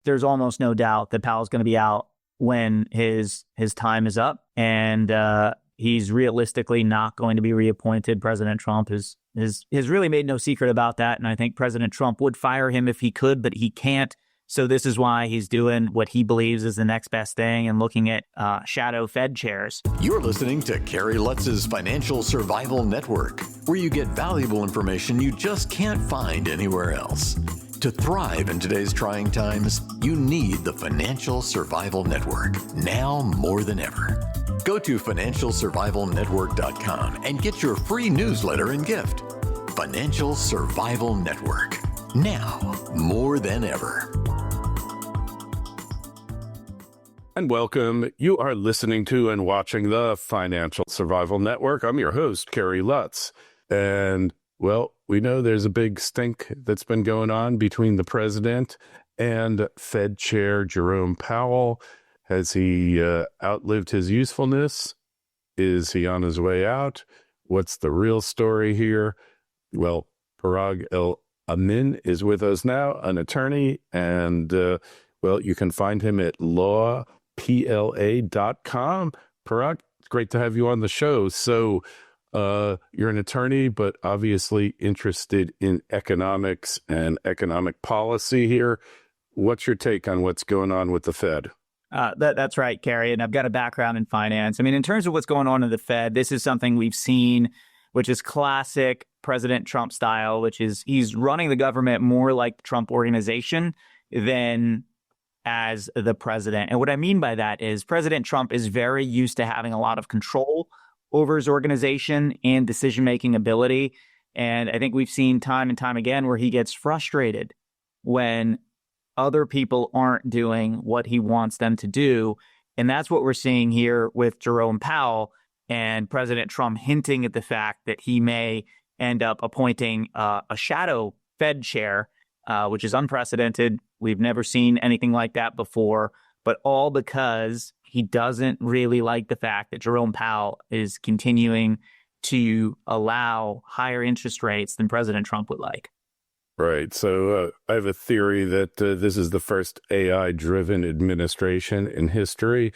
there's almost no doubt that Powell's going to be out when his time is up, and he's realistically not going to be reappointed. President Trump has really made no secret about that, and I think President Trump would fire him if he could, but he can't. So this is why he's doing what he believes is the next best thing and looking at shadow Fed chairs. You're listening to Kerry Lutz's Financial Survival Network, where you get valuable information you just can't find anywhere else. To thrive in today's trying times, you need the Financial Survival Network, now more than ever. Go to financialsurvivalnetwork.com and get your free newsletter and gift. Financial Survival Network, now more than ever. And welcome. You are listening to and watching the Financial Survival Network. I'm your host, Kerry Lutz. And, well, we know there's a big stink that's been going on between the president and Fed Chair Jerome Powell. Has he outlived his usefulness? Is he on his way out? What's the real story here? Well, Parag El-Amin is with us now, an attorney, and, well, you can find him at lawpla.com. Parag, it's great to have you on the show. So you're an attorney, but obviously interested in economics and economic policy here. What's your take on what's going on with the Fed? That's right, Kerry, and I've got a background in finance. I mean, in terms of what's going on in the Fed, this is something we've seen, which is classic President Trump style, which is he's running the government more like the Trump organization than as the president. And what I mean by that is President Trump is very used to having a lot of control over his organization and decision-making ability. And I think we've seen time and time again where he gets frustrated when other people aren't doing what he wants them to do. And that's what we're seeing here with Jerome Powell and President Trump hinting at the fact that he may end up appointing a shadow Fed chair, which is unprecedented. We've never seen anything like that before, but all because he doesn't really like the fact that Jerome Powell is continuing to allow higher interest rates than President Trump would like. Right. So I have a theory that this is the first AI-driven administration in history.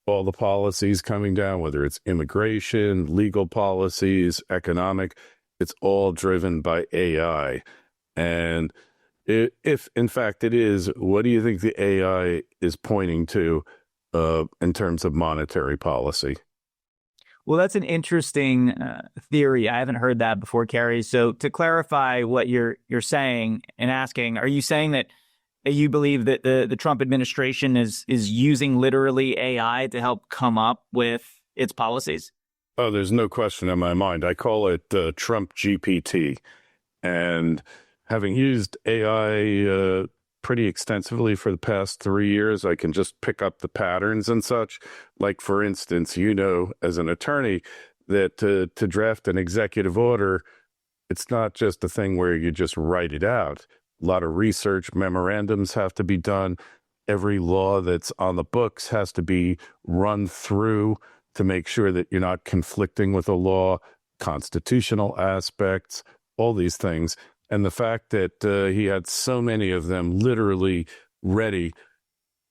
All the policies coming down, whether it's immigration, legal policies, economic, it's all driven by AI. And if in fact it is, what do you think the AI is pointing to in terms of monetary policy? Well, that's an interesting theory. I haven't heard that before, Kerry. So to clarify what you're saying and asking, are you saying that you believe that the Trump administration is using literally AI to help come up with its policies? Oh, there's no question in my mind. I call it Trump GPT. And having used AI pretty extensively for the past 3 years, I can just pick up the patterns and such. Like, for instance, you know, as an attorney, that to draft an executive order, it's not just a thing where you just write it out. A lot of research, memorandums have to be done. Every law that's on the books has to be run through to make sure that you're not conflicting with a law, constitutional aspects, all these things. And the fact that he had so many of them literally ready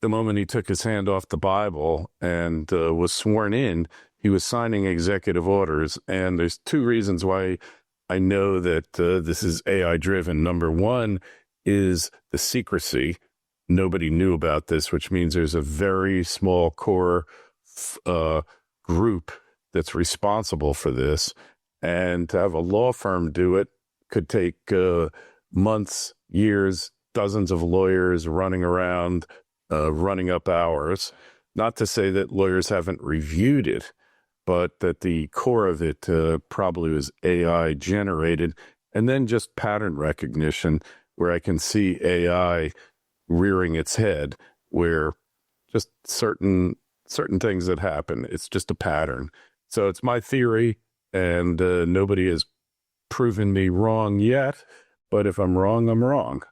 the moment he took his hand off the Bible and was sworn in, he was signing executive orders. And there's two reasons why I know that this is AI-driven. Number one is the secrecy. Nobody knew about this, which means there's a very small core group that's responsible for this. And to have a law firm do it could take months, years, dozens of lawyers running around, running up hours. Not to say that lawyers haven't reviewed it, but that the core of it probably was AI generated. And then just pattern recognition, where I can see AI rearing its head, where just certain things that happen, it's just a pattern. So it's my theory, and nobody has proven me wrong yet, but if I'm wrong, I'm wrong.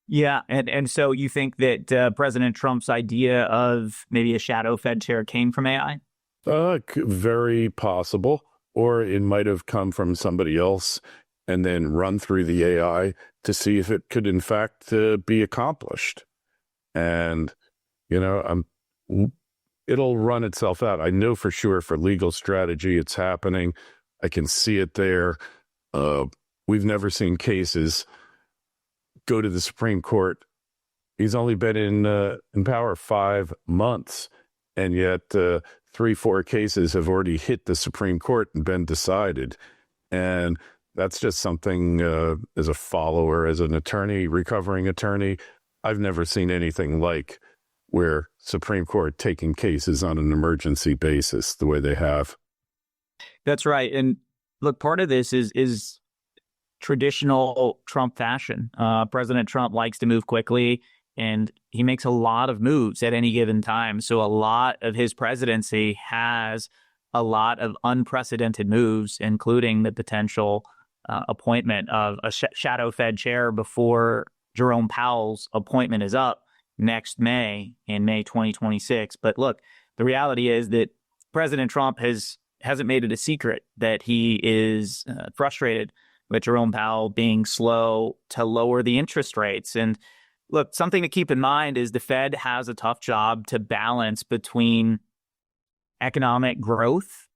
Yeah, and so you think that President Trump's idea of maybe a shadow Fed chair came from AI? Very possible, or it might have come from somebody else and then run through the AI to see if it could in fact be accomplished. And, it'll run itself out. I know for sure for legal strategy, it's happening. I can see it there. We've never seen cases go to the Supreme Court. He's only been in power 5 months, and yet 3-4 cases have already hit the Supreme Court and been decided. And that's just something, as a follower, as an attorney, recovering attorney, I've never seen anything like where Supreme Court taking cases on an emergency basis the way they have. That's right. And look, part of this is traditional Trump fashion. President Trump likes to move quickly, and he makes a lot of moves at any given time. So a lot of his presidency has a lot of unprecedented moves, including the potential appointment of a shadow Fed chair before Jerome Powell's appointment is up next May, in May 2026. But look, the reality is that President Trump hasn't made it a secret that he is frustrated with Jerome Powell being slow to lower the interest rates. And look, something to keep in mind is the Fed has a tough job to balance between economic growth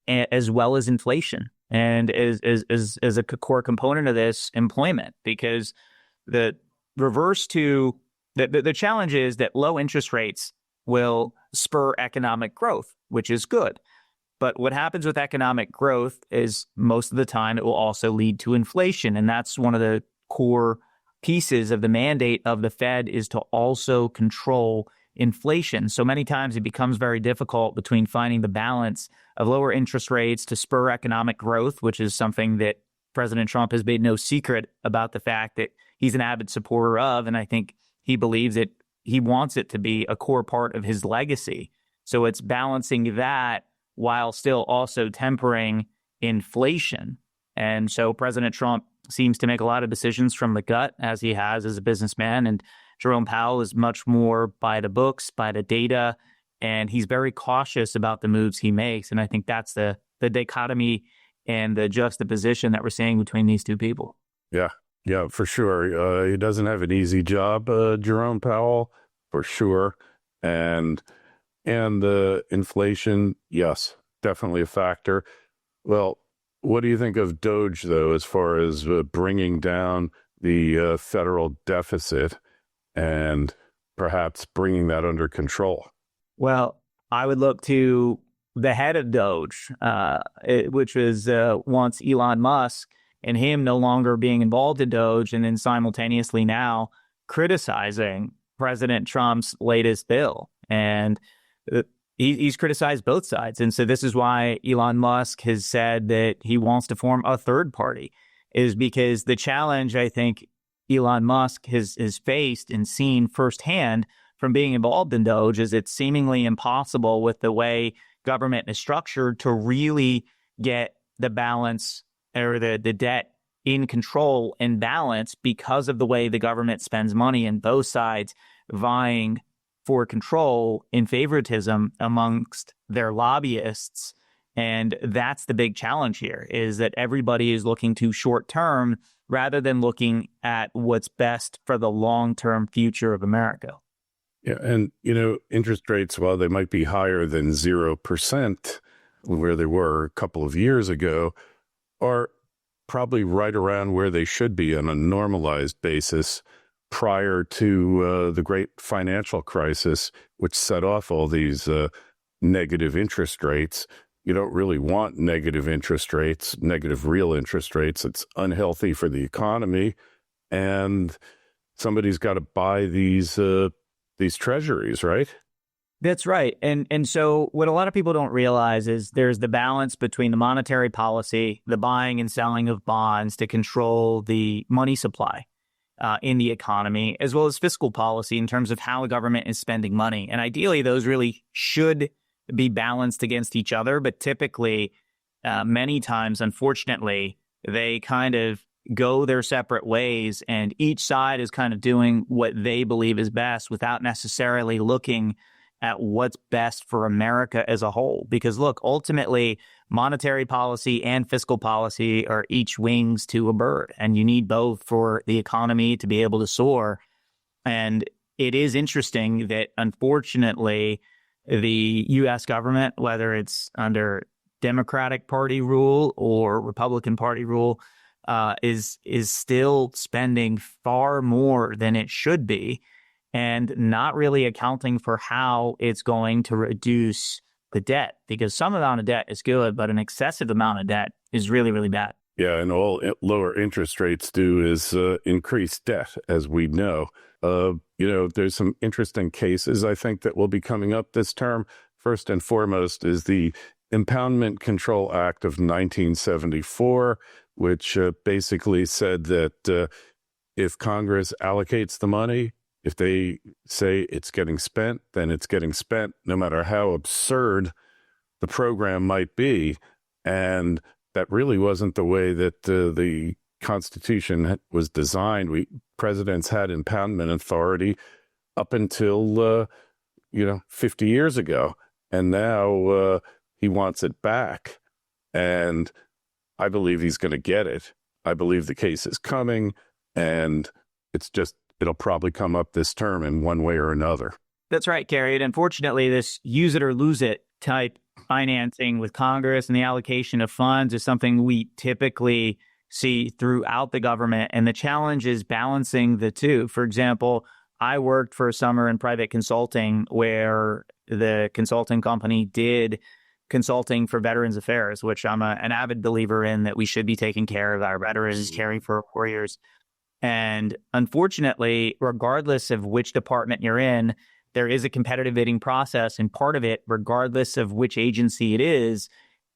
as well as inflation, and is a core component of this, employment, because the challenge is that low interest rates will spur economic growth, which is good. But what happens with economic growth is most of the time it will also lead to inflation. And that's one of the core pieces of the mandate of the Fed, is to also control inflation. So many times it becomes very difficult between finding the balance of lower interest rates to spur economic growth, which is something that President Trump has made no secret about the fact that he's an avid supporter of. And I think he believes that he wants it to be a core part of his legacy. So it's balancing that while still also tempering inflation. And so President Trump seems to make a lot of decisions from the gut, as he has as a businessman. And Jerome Powell is much more by the books, by the data, and he's very cautious about the moves he makes. And I think that's the dichotomy and the juxtaposition that we're seeing between these two people. Yeah, for sure. He doesn't have an easy job, Jerome Powell, for sure. And the inflation, yes, definitely a factor. Well, what do you think of Doge, though, as far as bringing down the federal deficit and perhaps bringing that under control? Well, I would look to the head of Doge, which was once Elon Musk, and him no longer being involved in Doge, and then simultaneously now criticizing President Trump's latest bill. And he's criticized both sides. And so this is why Elon Musk has said that he wants to form a third party, is because the challenge I think Elon Musk has faced and seen firsthand from being involved in Doge is it's seemingly impossible with the way government is structured to really get the balance or the debt in control and balance, because of the way the government spends money, and both sides vying for control in favoritism amongst their lobbyists. And that's the big challenge here, is that everybody is looking to short term rather than looking at what's best for the long-term future of America. Yeah. And, interest rates, while they might be higher than 0%, where they were a couple of years ago, are probably right around where they should be on a normalized basis prior to the great financial crisis, which set off all these negative interest rates. You don't really want negative interest rates, negative real interest rates. It's unhealthy for the economy, and somebody's got to buy these treasuries, right? That's right. And so what a lot of people don't realize is there's the balance between the monetary policy, the buying and selling of bonds to control the money supply in the economy, as well as fiscal policy in terms of how the government is spending money. And ideally, those really should be balanced against each other. But typically, many times, unfortunately, they kind of go their separate ways, and each side is kind of doing what they believe is best without necessarily looking at what's best for America as a whole. Because look, ultimately, monetary policy and fiscal policy are each wings to a bird, and you need both for the economy to be able to soar. And it is interesting that unfortunately the U.S. government, whether it's under Democratic Party rule or Republican Party rule, is still spending far more than it should be and not really accounting for how it's going to reduce the debt, because some amount of debt is good, but an excessive amount of debt is really, really bad. Yeah, and all lower interest rates do is increase debt, as we know. There's some interesting cases, I think, that will be coming up this term. First and foremost is the Impoundment Control Act of 1974, which basically said that if Congress allocates the money, if they say it's getting spent, then it's getting spent, no matter how absurd the program might be. And that really wasn't the way that the Constitution was designed. Presidents had impoundment authority up until 50 years ago, and now he wants it back. And I believe he's going to get it. I believe the case is coming, and it'll probably come up this term in one way or another. That's right, Kerry. And unfortunately, this use it or lose it type financing with Congress and the allocation of funds is something we typically see throughout the government. And the challenge is balancing the two. For example, I worked for a summer in private consulting where the consulting company did consulting for Veterans Affairs, which I'm an avid believer in, that we should be taking care of our veterans, caring for warriors. And unfortunately, regardless of which department you're in, there is a competitive bidding process. And part of it, regardless of which agency it is,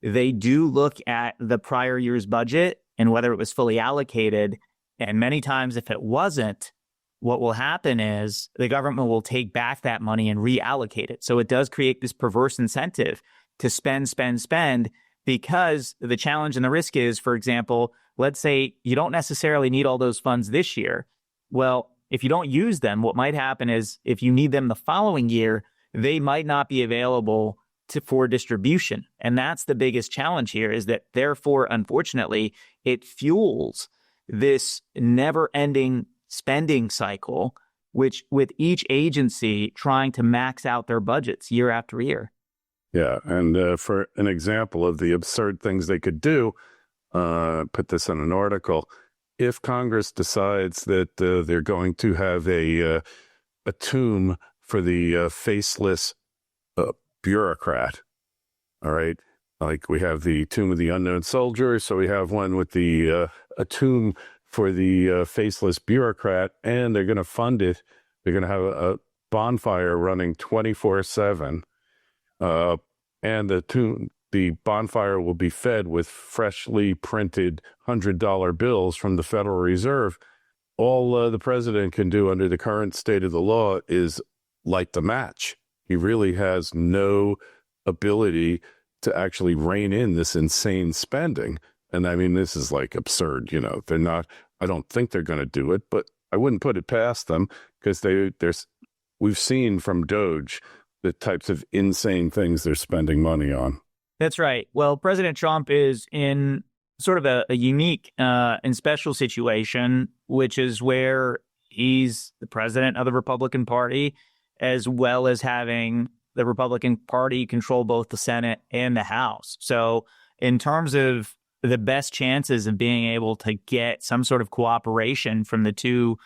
they do look at the prior year's budget and whether it was fully allocated. And many times, if it wasn't, what will happen is the government will take back that money and reallocate it. So it does create this perverse incentive to spend, because the challenge and the risk is, for example, let's say you don't necessarily need all those funds this year. Well, if you don't use them, what might happen is if you need them the following year, they might not be available for distribution. And that's the biggest challenge here, is that therefore, unfortunately, it fuels this never-ending spending cycle, which with each agency trying to max out their budgets year after year. Yeah, and for an example of the absurd things they could do, put this in an article. If Congress decides that they're going to have a tomb for the faceless bureaucrat, all right, like we have the tomb of the unknown soldier, so we have one with a tomb for the faceless bureaucrat, and they're going to fund it. They're going to have a bonfire running 24/7. And the bonfire will be fed with freshly printed $100 bills from the Federal Reserve. All the president can do under the current state of the law is light the match. He really has no ability to actually rein in this insane spending. And I mean, this is like absurd. They're not, I don't think they're going to do it, but I wouldn't put it past them, because we've seen from Doge the types of insane things they're spending money on. That's right. Well, President Trump is in sort of a unique and special situation, which is where he's the president of the Republican Party, as well as having the Republican Party control both the Senate and the House. So in terms of the best chances of being able to get some sort of cooperation from the two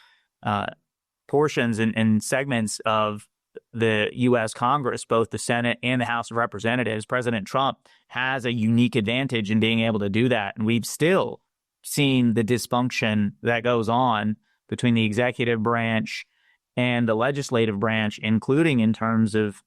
portions and segments of the U.S. Congress, both the Senate and the House of Representatives, President Trump has a unique advantage in being able to do that. And we've still seen the dysfunction that goes on between the executive branch and the legislative branch, including in terms of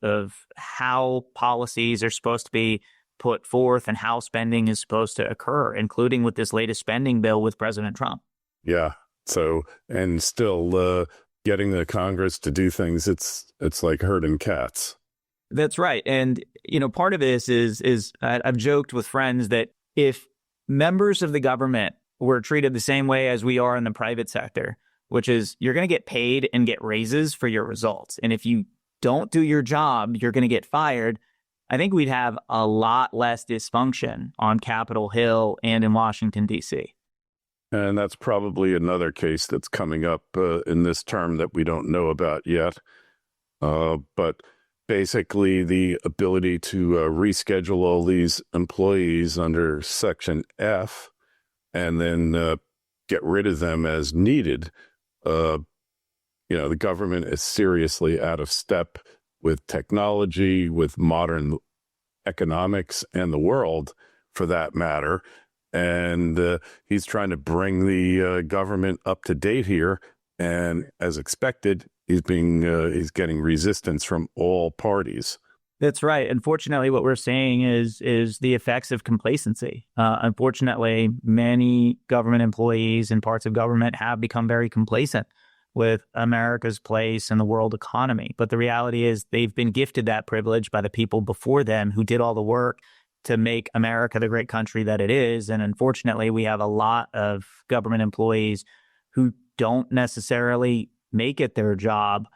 how policies are supposed to be put forth and how spending is supposed to occur, including with this latest spending bill with President Trump. Yeah. So, and still getting the Congress to do things, it's like herding cats. That's right. And, part of this is I've joked with friends that if members of the government were treated the same way as we are in the private sector, which is you're going to get paid and get raises for your results. And if you don't do your job, you're going to get fired. I think we'd have a lot less dysfunction on Capitol Hill and in Washington, D.C. And that's probably another case that's coming up in this term that we don't know about yet. But basically, the ability to reschedule all these employees under Section F and then get rid of them as needed. The government is seriously out of step with technology, with modern economics, and the world, for that matter. And he's trying to bring the government up to date here. And as expected, he's getting resistance from all parties. That's right. Unfortunately, what we're seeing is the effects of complacency. Unfortunately, many government employees and parts of government have become very complacent with America's place in the world economy. But the reality is they've been gifted that privilege by the people before them who did all the work to make America the great country that it is. And unfortunately, we have a lot of government employees who don't necessarily make it their job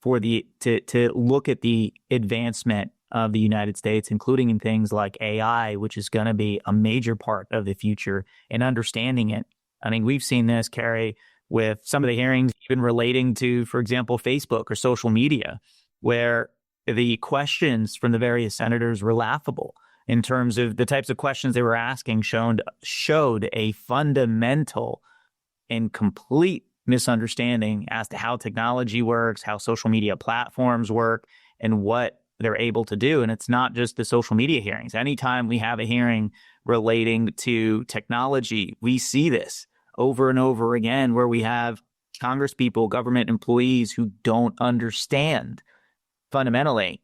to look at the advancement of the United States, including in things like AI, which is going to be a major part of the future, and understanding it. I mean, we've seen this, Kerry, with some of the hearings even relating to, for example, Facebook or social media, where the questions from the various senators were laughable in terms of the types of questions they were asking showed a fundamental and complete misunderstanding as to how technology works, how social media platforms work, and what they're able to do. And it's not just the social media hearings. Anytime we have a hearing relating to technology, we see this over and over again, where we have congresspeople, government employees who don't understand fundamentally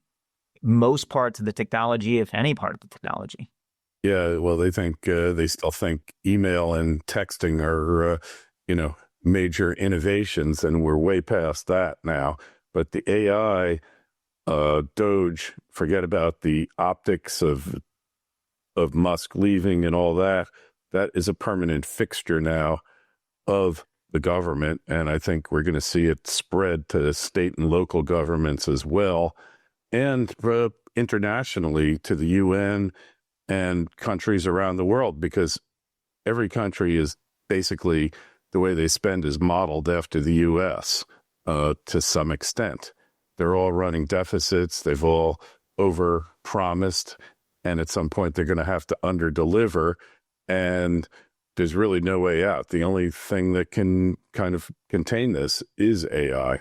most parts of the technology, if any part of the technology. Yeah, well, they still think email and texting are, major innovations, and we're way past that now. But the AI, Doge, forget about the optics of Musk leaving and all that. That is a permanent fixture now of the government, and I think we're going to see it spread to state and local governments as well, and internationally to the UN and countries around the world, because every country is basically, the way they spend is modeled after the U.S. To some extent. They're all running deficits. They've all over-promised, and at some point they're going to have to under-deliver, and there's really no way out. The only thing that can kind of contain this is AI.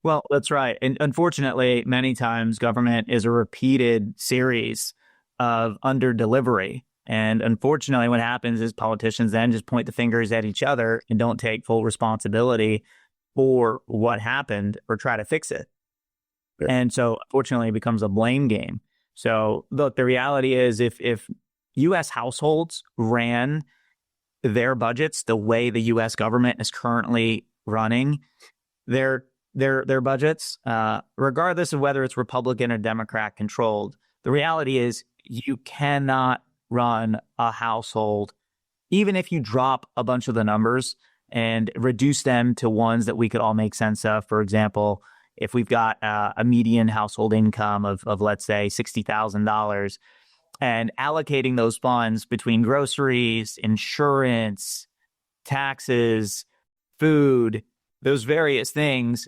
Well, that's right. And unfortunately, many times government is a repeated series of under-delivery. And unfortunately, what happens is politicians then just point the fingers at each other and don't take full responsibility for what happened or try to fix it. Yeah. And so, unfortunately, it becomes a blame game. So, look, the reality is if U.S. households ran their budgets the way the U.S. government is currently running their budgets, regardless of whether it's Republican or Democrat controlled, the reality is you cannot run a household, even if you drop a bunch of the numbers and reduce them to ones that we could all make sense of. For example, if we've got a median household income of let's say $60,000, and allocating those funds between groceries, insurance, taxes, food, those various things,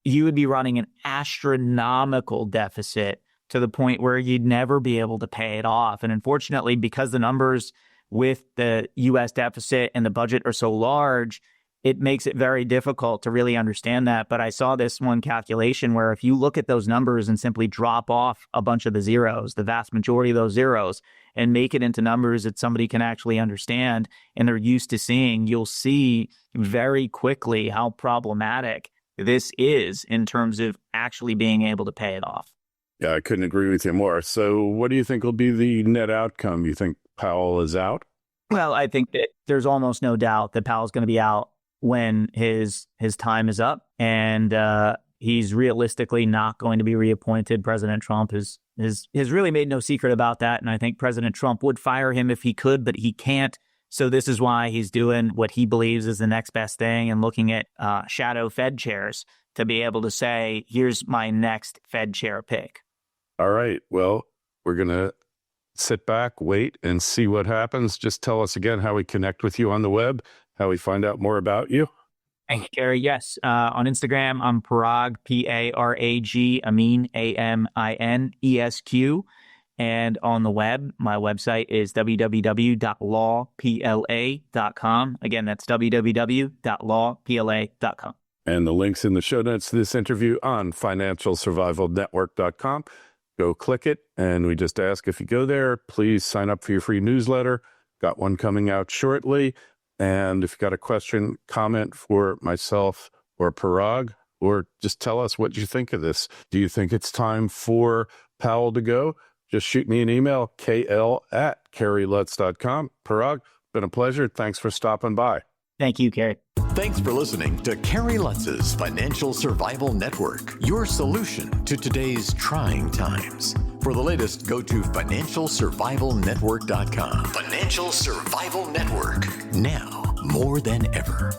you would be running an astronomical deficit to the point where you'd never be able to pay it off. And unfortunately, because the numbers with the U.S. deficit and the budget are so large, it makes it very difficult to really understand that. But I saw this one calculation where if you look at those numbers and simply drop off a bunch of the zeros, the vast majority of those zeros, and make it into numbers that somebody can actually understand and they're used to seeing, you'll see very quickly how problematic this is in terms of actually being able to pay it off. Yeah, I couldn't agree with you more. So what do you think will be the net outcome? You think Powell is out? Well, I think that there's almost no doubt that Powell's going to be out when his time is up, and he's realistically not going to be reappointed. President Trump has really made no secret about that, and I think President Trump would fire him if he could, but he can't. So this is why he's doing what he believes is the next best thing and looking at shadow Fed chairs to be able to say, here's my next Fed chair pick. All right. Well, we're going to sit back, wait, and see what happens. Just tell us again how we connect with you on the web, how we find out more about you? Thank you, Kerry. Yes. On Instagram, I'm Parag, Parag, Amin, Aminesq. And on the web, my website is www.lawpla.com. Again, that's www.lawpla.com. And the link's in the show notes to this interview on financialsurvivalnetwork.com. Go click it. And we just ask if you go there, please sign up for your free newsletter. Got one coming out shortly. And if you got a question, comment for myself or Parag, or just tell us what you think of this. Do you think it's time for Powell to go? Just shoot me an email, kl@kerrylutz.com. Parag, been a pleasure. Thanks for stopping by. Thank you, Kerry. Thanks for listening to Kerry Lutz's Financial Survival Network, your solution to today's trying times. For the latest, go to financialsurvivalnetwork.com. Financial Survival Network, now more than ever.